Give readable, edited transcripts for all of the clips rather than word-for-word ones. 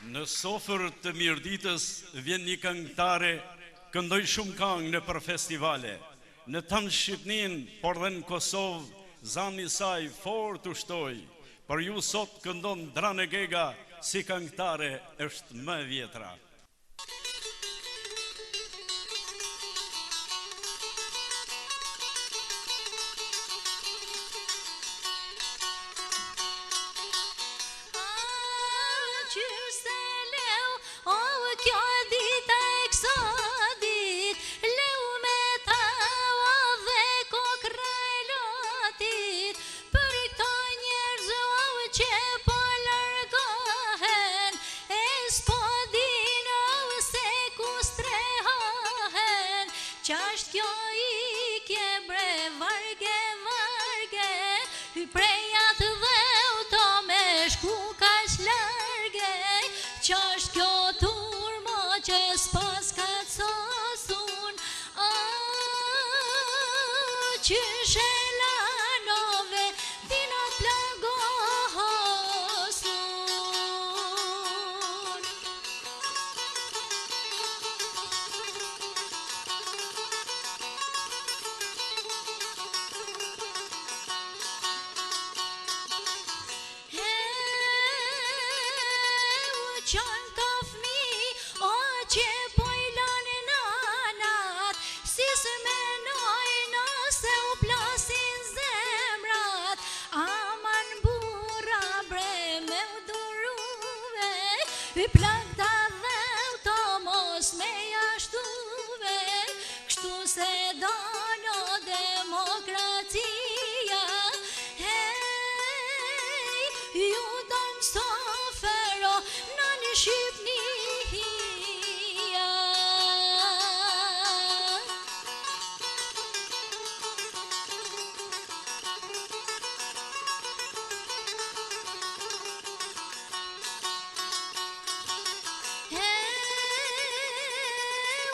Në sofër të Mirditës vjen një këngëtare, këndoj shumë këngë në për festivale. Në tënë Shqipnin, por dhe në Kosovë, zani saj fort ushtoj. Për ju sot këndon Drane Gega, si këngëtare është më vjetra. Qasht kjo I kje bre varge, Hyprejat dhe uto me shku kash large, Qasht kjo turmo që s'pas ka sosun, Qyshe lanove dinat plagosun. Qanë të fmi, o që pojlon nanat, si së menoj nëse u plasin zemrat, aman burra bre me u duruve, I plakta dhe u të mos me jashtuve, kështu se dono demokracia, hej, ju donë sofero, Shqipnia.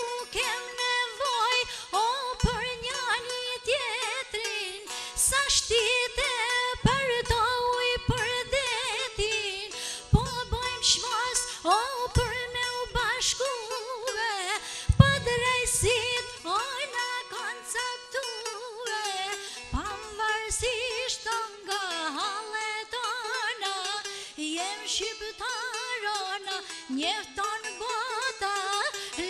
U kem nevoj, o për njani tjetrin, sa shtite për to uj për detin, po bojmë shmas, o për me u bashkuve, për drejsit, o na konceptuve, pavarësisht nga halletona, jem shqiptarona, njefton bota,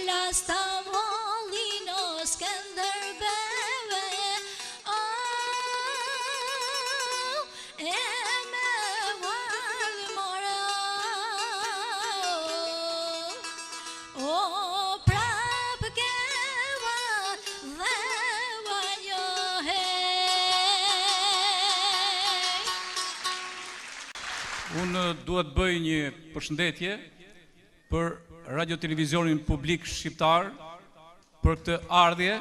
lasta volino Skenderbeve, e me vardë mora. O prap keva dhe vanjohej. Unë duhet bëj një përshëndetje për radio televizionin publik shqiptar për këtë ardhje.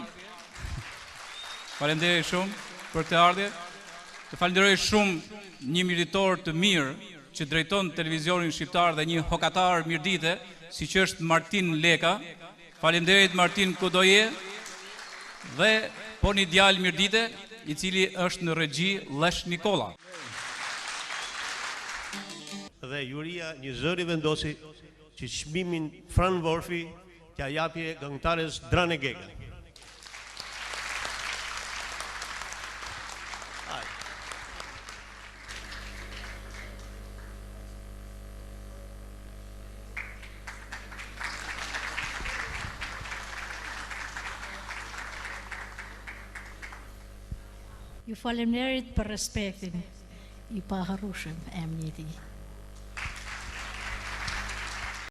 Falenderoj shumë për këtë ardhje. Të falenderoj shumë një miritor të mirë që drejton televizionin shqiptar dhe një hokatar mirdite, si që është Martin Leka. Faleminderit Martin Kudoje dhe po një djalë mirdite I cili është në regji Lesh Nikola. Dhe juria një zëri vendosi që çmimin Fran Vorfi t'ja japje këngëtares Drane Gega. Ju faleminderit për respektin I paharrueshëm emrit I tij.